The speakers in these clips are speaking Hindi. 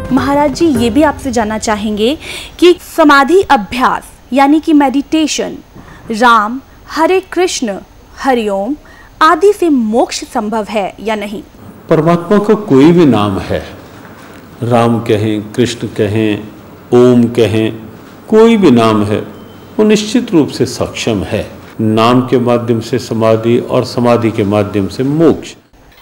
महाराज जी, ये भी आपसे जानना चाहेंगे कि समाधि अभ्यास यानी कि मेडिटेशन राम, हरे कृष्ण, हरिओम आदि से मोक्ष संभव है या नहीं? परमात्मा का कोई भी नाम है, राम कहें, कृष्ण कहें, ओम कहें, कोई भी नाम है, वो निश्चित रूप से सक्षम है। नाम के माध्यम से समाधि और समाधि के माध्यम से मोक्ष।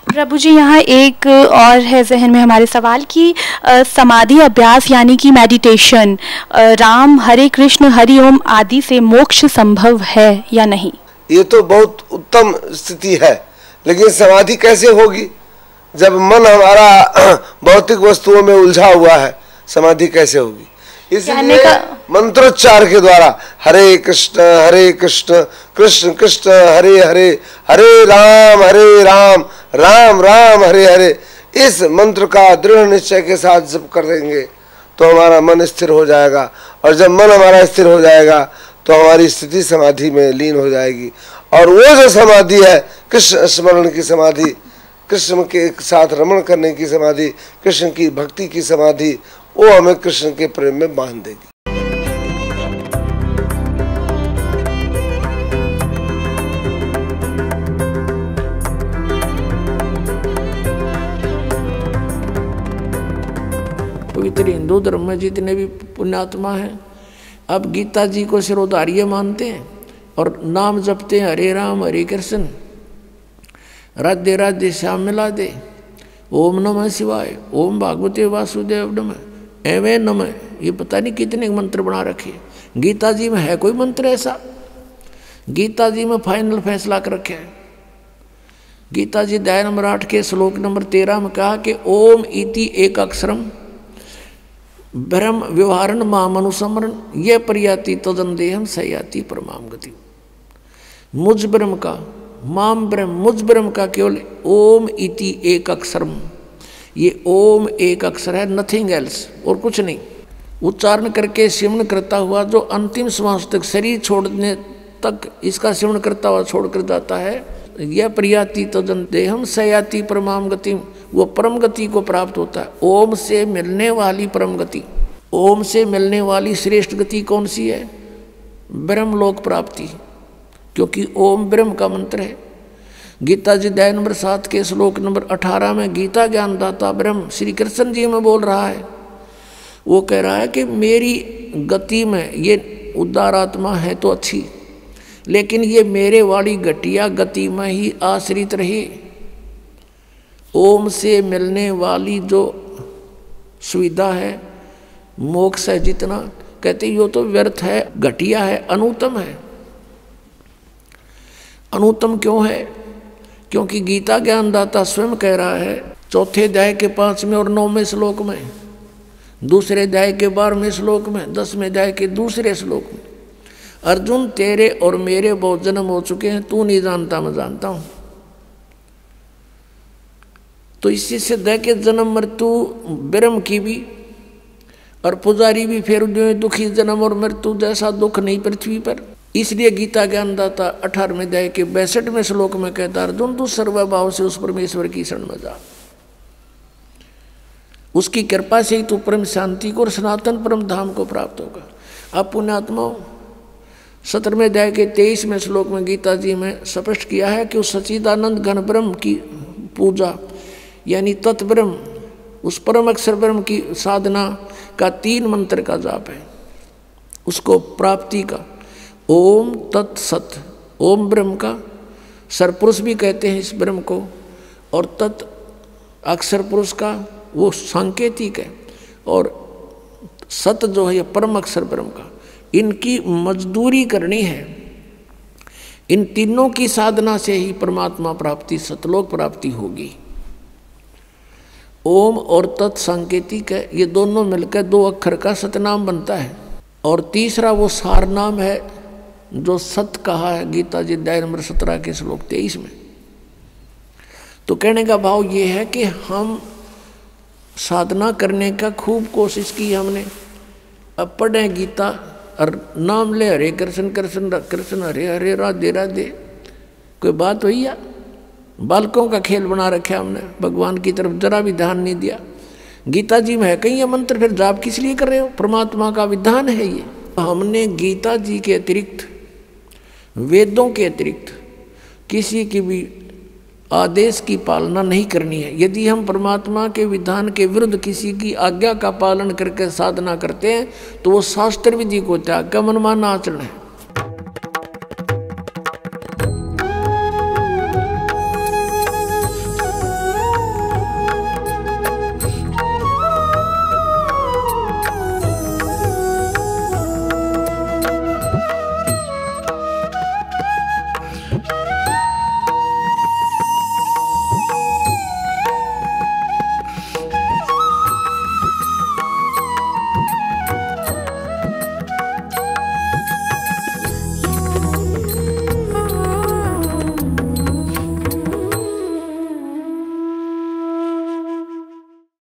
प्रभु जी, यहाँ एक और है जहन में हमारे सवाल कि समाधि अभ्यास यानी कि मेडिटेशन राम, हरे कृष्ण, हरि ओम आदि से मोक्ष संभव है या नहीं? ये तो बहुत उत्तम स्थिति है, लेकिन समाधि कैसे होगी जब मन हमारा भौतिक वस्तुओं में उलझा हुआ है? समाधि कैसे होगी? इसलिए मंत्रोच्चार के द्वारा हरे कृष्ण कृष्ण कृष्ण हरे हरे, हरे राम राम राम हरे हरे, इस मंत्र का दृढ़ निश्चय के साथ जप कर देंगे तो हमारा मन स्थिर हो जाएगा। और जब मन हमारा स्थिर हो जाएगा तो हमारी स्थिति समाधि में लीन हो जाएगी। और वो जो समाधि है कृष्ण स्मरण की समाधि, कृष्ण के साथ रमण करने की समाधि, कृष्ण की भक्ति की समाधि, वो हमें कृष्ण के प्रेम में बांध देगी। पवित्र हिंदू धर्म में जितने भी पुण्यात्मा हैं, अब गीता जी को सिरोधार्य मानते हैं और नाम जपते हैं, हरे राम हरे कृष्ण, राधे राधे श्याम मिला दे, ओम नमः शिवाय, ओम भागवते वासुदेव नमः, एवं नमः। ये पता नहीं कितने मंत्र बना रखे। गीता जी में है कोई मंत्र ऐसा? गीता जी में फाइनल फैसला कर रखे है। गीता जी अध्याय नंबर 8 के श्लोक नंबर 13 में कहा कि ओम इति एक अक्षरम ब्रह्म व्यवहारण माम अनुसमरण ये प्रयाति तदन देहम सयाति परमाम गति। मुझ ब्रह्म का, माम ब्रह्म, मुझ ब्रह्म का केवल ओम इति एक अक्षरम, ये ओम एक अक्षर है, नथिंग एल्स, और कुछ नहीं। उच्चारण करके सिमरण करता हुआ जो अंतिम श्वास तक, शरीर छोड़ने तक इसका सिमरण करता हुआ छोड़कर जाता है, यह प्रयाति तदन देहम सयाति परमाम गति, वो परम गति को प्राप्त होता है। ओम से मिलने वाली परम गति, ओम से मिलने वाली श्रेष्ठ गति कौन सी है? ब्रह्मलोक प्राप्ति, क्योंकि ओम ब्रह्म का मंत्र है। गीता जी अध्याय नंबर 7 के श्लोक नंबर 18 में गीता ज्ञानदाता ब्रह्म श्री कृष्ण जी में बोल रहा है। वो कह रहा है कि मेरी गति में ये उदार आत्मा है तो अच्छी, लेकिन ये मेरे वाली घटिया गति में ही आश्रित रहे। ओम से मिलने वाली जो सुविधा है, मोक्ष है जितना, कहते यो तो व्यर्थ है, घटिया है, अनुत्तम है। अनुत्तम क्यों है? क्योंकि गीता ज्ञानदाता स्वयं कह रहा है 4 अध्याय के 5वें और 9वें श्लोक में, 2 अध्याय के 12वें श्लोक में, 10वें अध्याय के 2 श्लोक में, अर्जुन तेरे और मेरे बहुत जन्म हो चुके हैं, तू नहीं जानता मैं जानता हूं। तो इसी से दे के जन्म मृत्यु ब्रह्म की भी और पुजारी भी फिर दुखी जन्म और मृत्यु जैसा दुख नहीं पृथ्वी पर। इसलिए गीता ज्ञानदाता 18वें अध्याय के 62वें श्लोक में कहता अर्जुन तू सर्वभाव से उस परमेश्वर की शरण में जा, उसकी कृपा से ही तू परम शांति को और सनातन परम धाम को प्राप्त होगा। अब पुण्यात्माओं 17वें अध्याय के 23वें श्लोक में गीता जी में स्पष्ट किया है कि उस सच्चिदानंद घन ब्रह्म की पूजा यानी तत्ब्रह्म, उस परम अक्षर ब्रह्म की साधना का 3 मंत्र का जाप है, उसको प्राप्ति का। ओम तत्सत, ओम ब्रह्म का सरपुरुष भी कहते हैं इस ब्रह्म को, और तत् अक्षर पुरुष का वो सांकेतिक है, और सत जो है परम अक्षर ब्रह्म का। इनकी मजदूरी करनी है। इन तीनों की साधना से ही परमात्मा प्राप्ति, सतलोक प्राप्ति होगी। ओम और तत् सांकेतिक है, ये दोनों मिलकर 2 अक्षर का सतनाम बनता है। और तीसरा वो सार नाम है जो सत कहा है गीता जी अध्याय नंबर 17 के श्लोक 23 में। तो कहने का भाव ये है कि हम साधना करने का खूब कोशिश की हमने, अब पढ़े गीता और नाम ले हरे कृष्ण कृष्ण कृष्ण हरे हरे राधे राधे, कोई बात हुई या? बालकों का खेल बना रखा हमने, भगवान की तरफ जरा भी ध्यान नहीं दिया। गीता जी में है कहीं ये मंत्र, फिर जाप किस लिए कर रहे हो? परमात्मा का विधान है ये। हमने गीता जी के अतिरिक्त, वेदों के अतिरिक्त किसी की भी आदेश की पालना नहीं करनी है। यदि हम परमात्मा के विधान के विरुद्ध किसी की आज्ञा का पालन करके साधना करते हैं तो वो शास्त्र विधि को त्याग का मनमाना आचरण है।